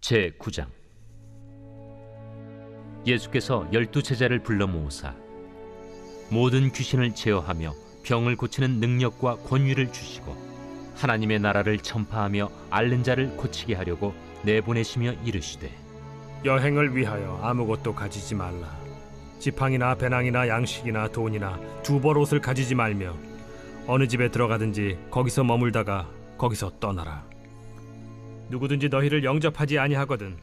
제9장. 예수께서 12제자를 불러 모으사 모든 귀신을 제어하며 병을 고치는 능력과 권위를 주시고 하나님의 나라를 전파하며 앓는 자를 고치게 하려고 내보내시며 이르시되, 여행을 위하여 아무것도 가지지 말라. 지팡이나 배낭이나 양식이나 돈이나 두벌 옷을 가지지 말며 어느 집에 들어가든지 거기서 머물다가 거기서 떠나라. 누구든지 너희를 영접하지 아니하거든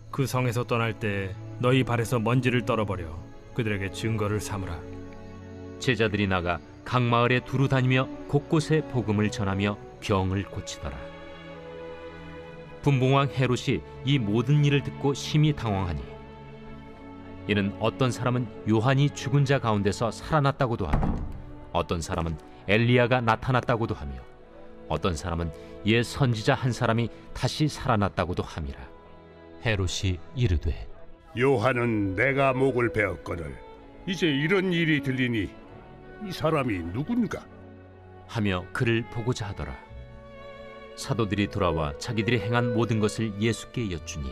그 성에서 떠날 때 너희 발에서 먼지를 떨어버려 그들에게 증거를 삼으라. 제자들이 나가 각 마을에 두루 다니며 곳곳에 복음을 전하며 병을 고치더라. 분봉왕 헤롯이 이 모든 일을 듣고 심히 당황하니, 이는 어떤 사람은 요한이 죽은 자 가운데서 살아났다고도 하며 어떤 사람은 엘리야가 나타났다고도 하며 어떤 사람은 옛 선지자 한 사람이 다시 살아났다고도 함이라. 헤롯이 이르되, 요한은 내가 목을 베었거늘 이제 이런 일이 들리니 이 사람이 누군가? 하며 그를 보고자 하더라. 사도들이 돌아와 자기들이 행한 모든 것을 예수께 여쭈니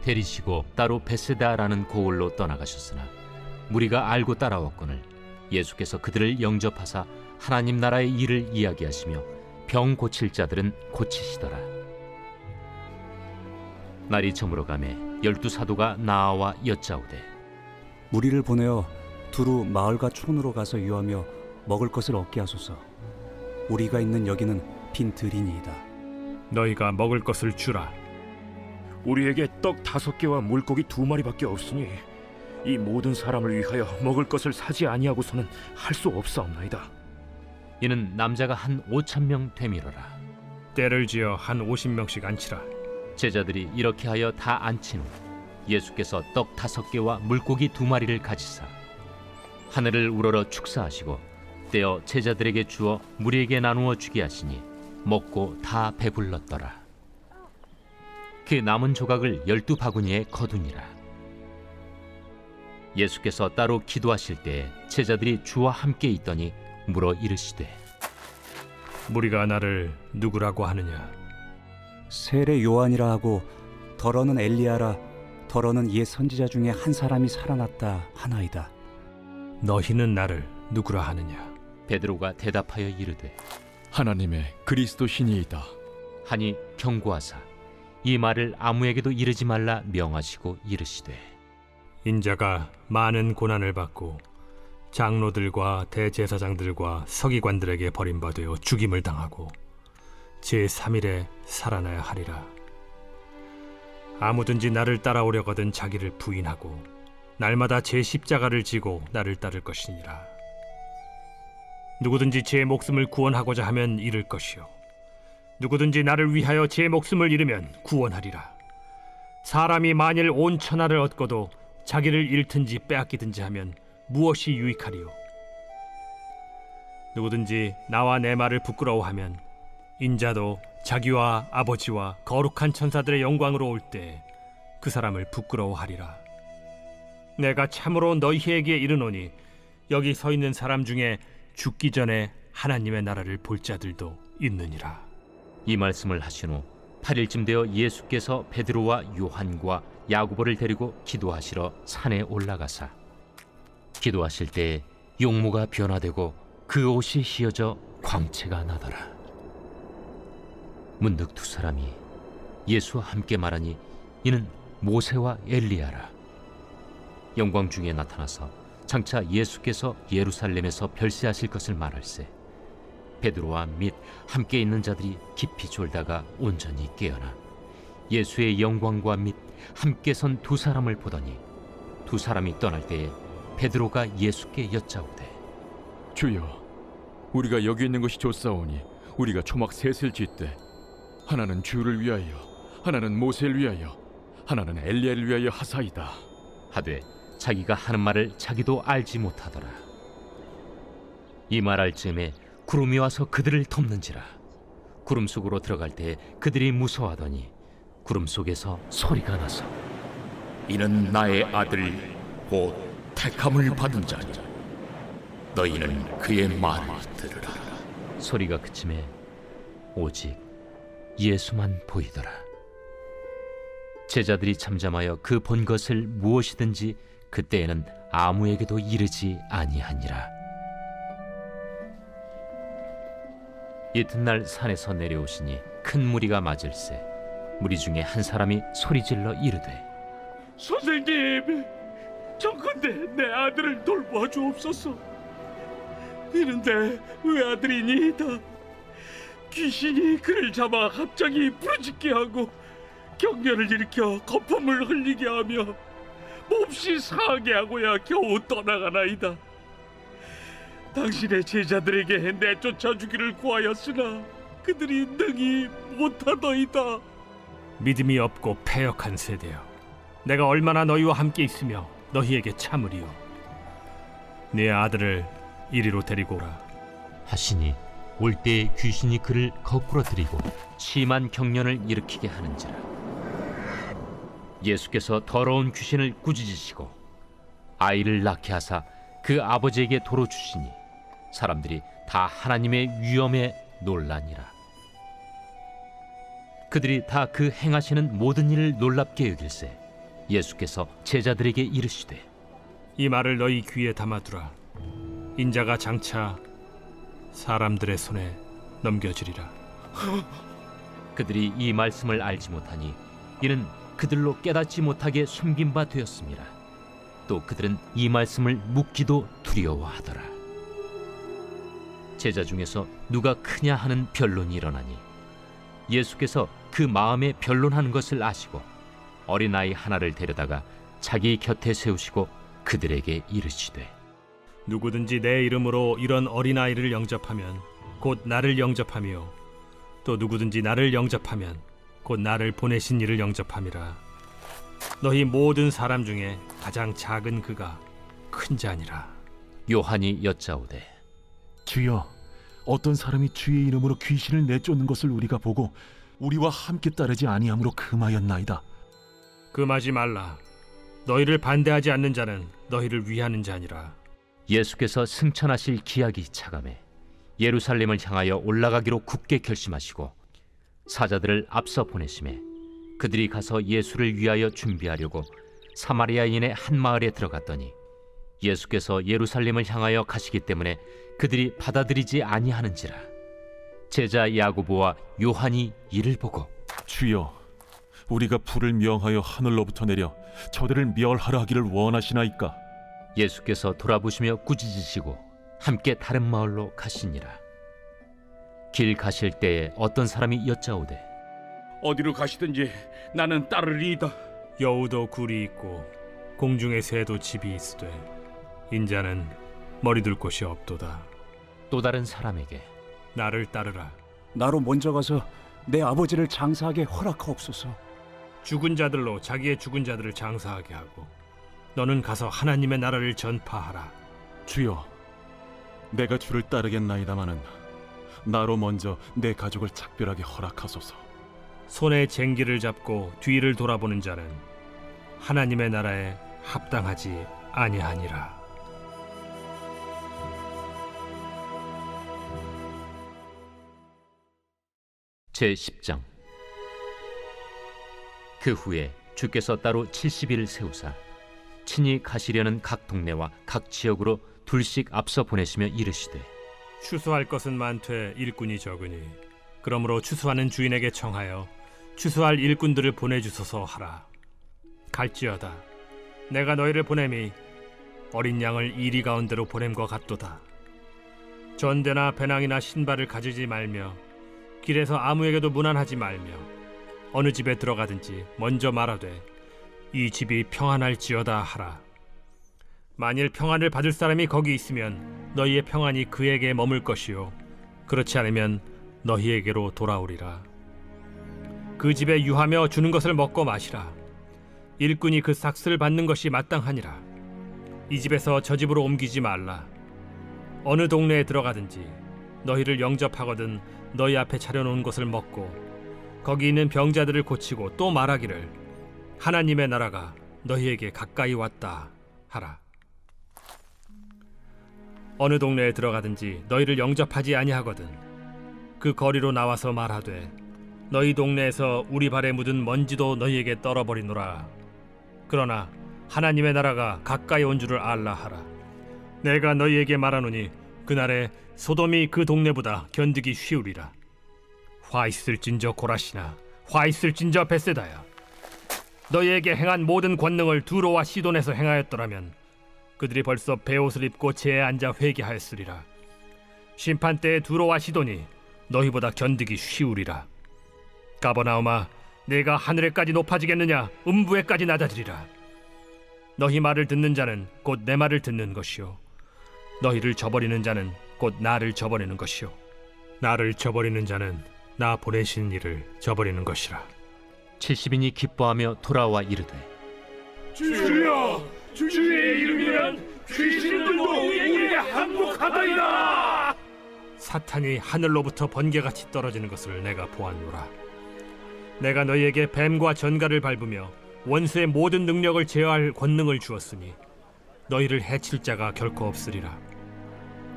데리시고 따로 베세다라는 고을로 떠나가셨으나 무리가 알고 따라왔거늘 예수께서 그들을 영접하사 하나님 나라의 일을 이야기하시며 병 고칠 자들은 고치시더라. 날이 저물어 가매 12사도가 나아와 여짜오되, 우리를 보내어 두루 마을과 촌으로 가서 유하며 먹을 것을 얻게 하소서. 우리가 있는 여기는 빈 들이니이다. 너희가 먹을 것을 주라. 우리에게 떡 5개와 물고기 2마리밖에 없으니 이 모든 사람을 위하여 먹을 것을 사지 아니하고서는 할 수 없사옵나이다. 이는 남자가 한 5,000명 되밀어라. 때를 지어 한 50명씩 앉히라. 제자들이 이렇게 하여 다 앉힌 후 예수께서 떡 5개와 물고기 2마리를 가지사 하늘을 우러러 축사하시고 떼어 제자들에게 주어 무리에게 나누어 주게 하시니 먹고 다 배불렀더라. 그 남은 조각을 12바구니에 거두니라. 예수께서 따로 기도하실 때에 제자들이 주와 함께 있더니 물어 이르시되, 무리가 나를 누구라고 하느냐? 세례 요한이라 하고 더러는 엘리야라, 더러는 옛 선지자 중에 한 사람이 살아났다 하나이다. 너희는 나를 누구라 하느냐? 베드로가 대답하여 이르되, 하나님의 그리스도시니이다. 하니 경고하사 이 말을 아무에게도 이르지 말라 명하시고 이르시되, 인자가 많은 고난을 받고 장로들과 대제사장들과 서기관들에게 버림받아 죽임을 당하고 제3일에 살아나야 하리라. 아무든지 나를 따라오려거든 자기를 부인하고 날마다 제 십자가를 지고 나를 따를 것이니라. 누구든지 제 목숨을 구원하고자 하면 잃을 것이요 누구든지 나를 위하여 제 목숨을 잃으면 구원하리라. 사람이 만일 온 천하를 얻고도 자기를 잃든지 빼앗기든지 하면 무엇이 유익하리요? 누구든지 나와 내 말을 부끄러워하면 인자도 자기와 아버지와 거룩한 천사들의 영광으로 올 때 그 사람을 부끄러워하리라. 내가 참으로 너희에게 이르노니 여기 서 있는 사람 중에 죽기 전에 하나님의 나라를 볼 자들도 있느니라. 이 말씀을 하신 후 8일쯤 되어 예수께서 베드로와 요한과 야고보를 데리고 기도하시러 산에 올라가사 기도하실 때에 용모가 변화되고 그 옷이 휘어져 광채가 나더라. 문득 두 사람이 예수와 함께 말하니 이는 모세와 엘리야라. 영광 중에 나타나서 장차 예수께서 예루살렘에서 별세하실 것을 말할세 베드로와 및 함께 있는 자들이 깊이 졸다가 온전히 깨어나 예수의 영광과 및 함께 선 두 사람을 보더니 두 사람이 떠날 때에 베드로가 예수께 여짜오되, 주여, 우리가 여기 있는 것이 좋사오니 우리가 초막 셋을 짓되 하나는 주를 위하여, 하나는 모세를 위하여, 하나는 엘리야를 위하여 하사이다 하되 자기가 하는 말을 자기도 알지 못하더라. 이 말할 즈음에 구름이 와서 그들을 덮는지라. 구름 속으로 들어갈 때 그들이 무서워하더니 구름 속에서 소리가 나서, 이는 나의 아들 곧 택함을 받은 자니 너희는 그의 말을 들으라. 소리가 그침에 오직 예수만 보이더라. 제자들이 잠잠하여 그 본 것을 무엇이든지 그때에는 아무에게도 이르지 아니하니라. 이튿날 산에서 내려오시니 큰 무리가 맞을세 무리 중에 한 사람이 소리질러 이르되 선생님, 정컨대 내 아들을 돌보아 주옵소서. 이는 내 외아들이니이다. 귀신이 그를 잡아 갑자기 부르짖게 하고 경련을 일으켜 거품을 흘리게 하며 몹시 상하게 하고야 겨우 떠나가나이다. 당신의 제자들에게 내쫓아 주기를 구하였으나 그들이 능히 못하더이다. 믿음이 없고 패역한 세대여, 내가 얼마나 너희와 함께 있으며 너희에게 참으리요. 네 아들을 이리로 데리고 오라. 하시니 올 때에 귀신이 그를 거꾸로 들이고 심한 경련을 일으키게 하는지라. 예수께서 더러운 귀신을 꾸짖으시고 아이를 낳게 하사 그 아버지에게 도로 주시니 사람들이 다 하나님의 위엄에 놀라니라. 그들이 다 그 행하시는 모든 일을 놀랍게 여길세 예수께서 제자들에게 이르시되 이 말을 너희 귀에 담아두라. 인자가 장차 사람들의 손에 넘겨지리라. 그들이 이 말씀을 알지 못하니 이는 그들로 깨닫지 못하게 숨긴 바 되었습니다. 또 그들은 이 말씀을 묻기도 두려워하더라. 제자 중에서 누가 크냐 하는 변론이 일어나니 예수께서 그 마음에 변론하는 것을 아시고 어린아이 하나를 데려다가 자기 곁에 세우시고 그들에게 이르시되 누구든지 내 이름으로 이런 어린아이를 영접하면 곧 나를 영접하며 또 누구든지 나를 영접하면 곧 나를 보내신 이를 영접함이라. 너희 모든 사람 중에 가장 작은 그가 큰 자니라. 요한이 여짜오되 주여, 어떤 사람이 주의 이름으로 귀신을 내쫓는 것을 우리가 보고 우리와 함께 따르지 아니함으로 금하였나이다. 금하지 말라. 너희를 반대하지 않는 자는 너희를 위하는 자니라. 예수께서 승천하실 기약이 차감해 예루살렘을 향하여 올라가기로 굳게 결심하시고 사자들을 앞서 보내심에 그들이 가서 예수를 위하여 준비하려고 사마리아인의 한 마을에 들어갔더니 예수께서 예루살렘을 향하여 가시기 때문에 그들이 받아들이지 아니하는지라. 제자 야고보와 요한이 이를 보고 주여, 우리가 불을 명하여 하늘로부터 내려 저들을 멸하라 하기를 원하시나이까? 예수께서 돌아보시며 꾸짖으시고 함께 다른 마을로 가시니라. 길 가실 때에 어떤 사람이 여짜오되 어디로 가시든지 나는 따르리이다. 여우도 굴이 있고 공중의 새도 집이 있으되 인자는 머리둘 곳이 없도다. 또 다른 사람에게 나를 따르라. 나로 먼저 가서 내 아버지를 장사하게 허락하옵소서. 죽은 자들로 자기의 죽은 자들을 장사하게 하고 너는 가서 하나님의 나라를 전파하라. 주여, 내가 주를 따르겠나이다마는 나로 먼저 내 가족을 작별하게 허락하소서. 손에 쟁기를 잡고 뒤를 돌아보는 자는 하나님의 나라에 합당하지 아니하니라. 제10장. 그 후에 주께서 따로 70일을 세우사 친히 가시려는 각 동네와 각 지역으로 둘씩 앞서 보내시며 이르시되 추수할 것은 많되 일꾼이 적으니 그러므로 추수하는 주인에게 청하여 추수할 일꾼들을 보내주소서 하라. 갈지어다. 내가 너희를 보냄이 어린 양을 이리 가운데로 보냄과 같도다. 전대나 배낭이나 신발을 가지지 말며 길에서 아무에게도 문안하지 말며 어느 집에 들어가든지 먼저 말하되 이 집이 평안할지어다 하라. 만일 평안을 받을 사람이 거기 있으면 너희의 평안이 그에게 머물 것이요 그렇지 않으면 너희에게로 돌아오리라. 그 집에 유하며 주는 것을 먹고 마시라. 일꾼이 그 삭슬을 받는 것이 마땅하니라. 이 집에서 저 집으로 옮기지 말라. 어느 동네에 들어가든지 너희를 영접하거든 너희 앞에 차려놓은 것을 먹고 거기 있는 병자들을 고치고 또 말하기를 하나님의 나라가 너희에게 가까이 왔다 하라. 어느 동네에 들어가든지 너희를 영접하지 아니하거든 그 거리로 나와서 말하되 너희 동네에서 우리 발에 묻은 먼지도 너희에게 떨어버리노라. 그러나 하나님의 나라가 가까이 온 줄을 알라 하라. 내가 너희에게 말하노니 그날에 소돔이 그 동네보다 견디기 쉬우리라. 화 있을진저 고라시나 화 있을진저 벳세다야. 너희에게 행한 모든 권능을 두로와 시돈에서 행하였더라면 그들이 벌써 베옷을 입고 제에 앉아 회개하였으리라. 심판 때에 두로와 시돈이 너희보다 견디기 쉬우리라. 가버나움아, 내가 하늘에까지 높아지겠느냐? 음부에까지 낮아지리라. 너희 말을 듣는 자는 곧 내 말을 듣는 것이요, 너희를 저버리는 자는 곧 나를 저버리는 것이요, 나를 저버리는 자는 나 보내신 이를 저버리는 것이라. 70인이 기뻐하며 돌아와 이르되 주여, 주의 이름이면 귀신들도 우리에게 항복하다이다. 사탄이 하늘로부터 번개같이 떨어지는 것을 내가 보았노라. 내가 너희에게 뱀과 전갈을 밟으며 원수의 모든 능력을 제어할 권능을 주었으니 너희를 해칠 자가 결코 없으리라.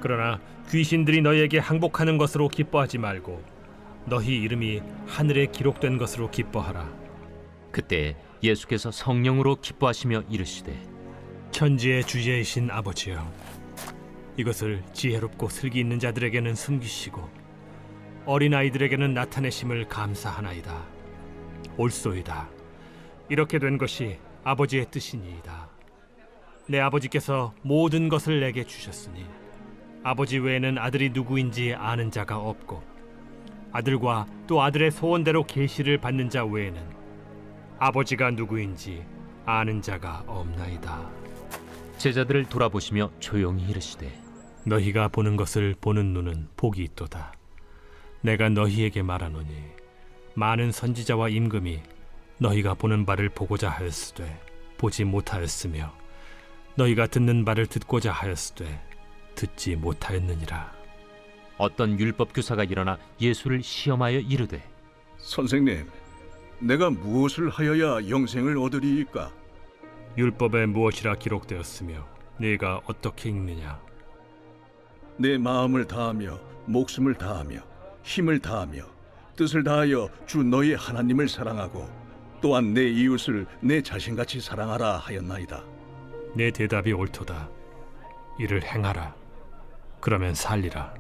그러나 귀신들이 너희에게 항복하는 것으로 기뻐하지 말고 너희 이름이 하늘에 기록된 것으로 기뻐하라. 그때 예수께서 성령으로 기뻐하시며 이르시되 천지의 주제이신 아버지여, 이것을 지혜롭고 슬기 있는 자들에게는 숨기시고 어린아이들에게는 나타내심을 감사하나이다. 옳소이다. 이렇게 된 것이 아버지의 뜻이니이다. 내 아버지께서 모든 것을 내게 주셨으니 아버지 외에는 아들이 누구인지 아는 자가 없고 아들과 또 아들의 소원대로 계시를 받는 자 외에는 아버지가 누구인지 아는 자가 없나이다. 제자들을 돌아보시며 조용히 이르시되 너희가 보는 것을 보는 눈은 복이 있도다. 내가 너희에게 말하노니 많은 선지자와 임금이 너희가 보는 바를 보고자 하였으되 보지 못하였으며 너희가 듣는 바를 듣고자 하였으되 듣지 못하였느니라. 어떤 율법 교사가 일어나 예수를 시험하여 이르되 선생님, 내가 무엇을 하여야 영생을 얻으리이까? 율법에 무엇이라 기록되었으며 네가 어떻게 읽느냐? 내 마음을 다하며 목숨을 다하며 힘을 다하며 뜻을 다하여 주 너희 하나님을 사랑하고 또한 내 이웃을 내 자신같이 사랑하라 하였나이다. 내 대답이 옳도다. 이를 행하라. 그러면 살리라.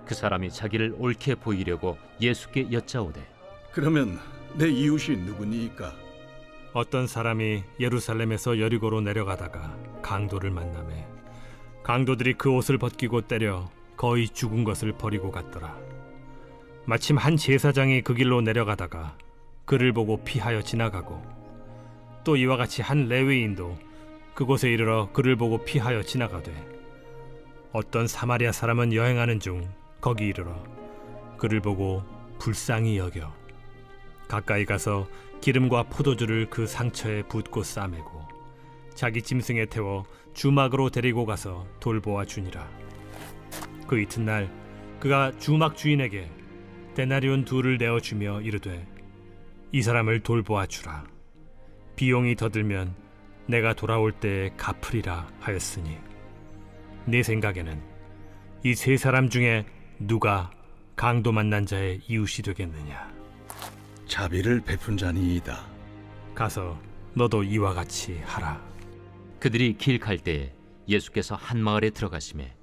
그 사람이 자기를 옳게 보이려고 예수께 여짜오되 그러면 내 이웃이 누구니이까? 어떤 사람이 예루살렘에서 여리고로 내려가다가 강도를 만나매 강도들이 그 옷을 벗기고 때려 거의 죽은 것을 버리고 갔더라. 마침 한 제사장이 그 길로 내려가다가 그를 보고 피하여 지나가고 또 이와 같이 한 레위인도 그곳에 이르러 그를 보고 피하여 지나가되 어떤 사마리아 사람은 여행하는 중 거기 이르러 그를 보고 불쌍히 여겨 가까이 가서 기름과 포도주를 그 상처에 붓고 싸매고 자기 짐승에 태워 주막으로 데리고 가서 돌보아 주니라. 그 이튿날 그가 주막 주인에게 데나리온 2를 내어주며 이르되 이 사람을 돌보아 주라. 비용이 더 들면 내가 돌아올 때에 갚으리라 하였으니 내 생각에는 이 세 사람 중에 누가 강도 만난 자의 이웃이 되겠느냐? 자비를 베푼 자니이다. 가서 너도 이와 같이 하라. 그들이 길 갈 때에 예수께서 한 마을에 들어가시매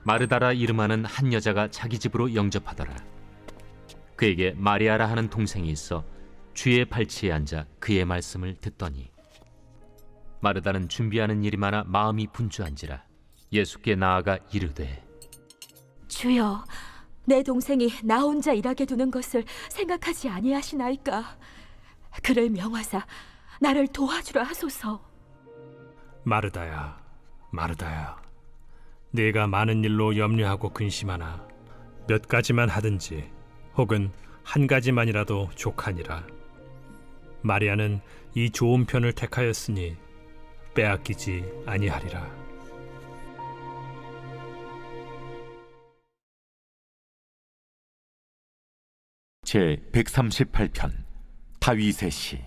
마르다라 이름하는 한 여자가 자기 집으로 영접하더라. 그에게 마리아라 하는 동생이 있어 주의 발치에 앉아 그의 말씀을 듣더니 마르다는 준비하는 일이 많아 마음이 분주한지라 예수께 나아가 이르되 주여, 내 동생이 나 혼자 일하게 두는 것을 생각하지 아니하시나이까? 그를 명하사 나를 도와주라 하소서. 마르다야, 마르다야, 네가 많은 일로 염려하고 근심하나 몇 가지만 하든지 혹은 한 가지만이라도 족하니라. 마리아는 이 좋은 편을 택하였으니 빼앗기지 아니하리라. 제 138편 다윗의 시.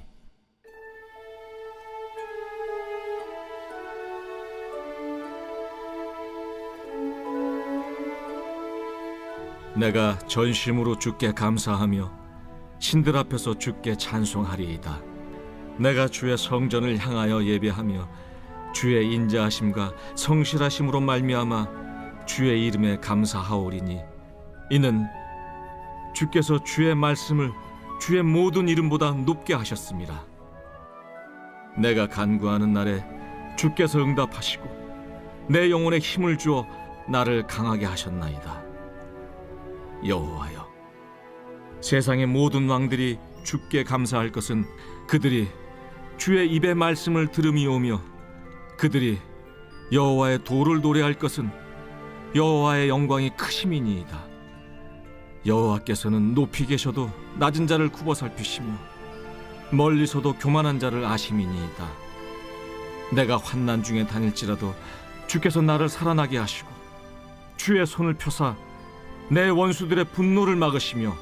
내가 전심으로 주께 감사하며 신들 앞에서 주께 찬송하리이다. 내가 주의 성전을 향하여 예배하며 주의 인자하심과 성실하심으로 말미암아 주의 이름에 감사하오리니 이는 주께서 주의 말씀을 주의 모든 이름보다 높게 하셨습니다. 내가 간구하는 날에 주께서 응답하시고 내 영혼에 힘을 주어 나를 강하게 하셨나이다. 여호와여, 세상의 모든 왕들이 주께 감사할 것은 그들이 주의 입의 말씀을 들음이오며 그들이 여호와의 도를 노래할 것은 여호와의 영광이 크심이니이다. 여호와께서는 높이 계셔도 낮은 자를 굽어 살피시며 멀리서도 교만한 자를 아심이니이다. 내가 환난 중에 다닐지라도 주께서 나를 살아나게 하시고 주의 손을 펴사 내 원수들의 분노를 막으시며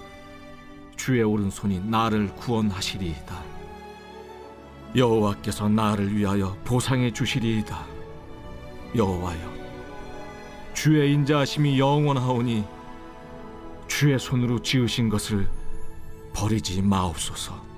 주의 오른손이 나를 구원하시리이다. 여호와께서 나를 위하여 보상해 주시리이다. 여호와여, 주의 인자하심이 영원하오니 주의 손으로 지으신 것을 버리지 마옵소서.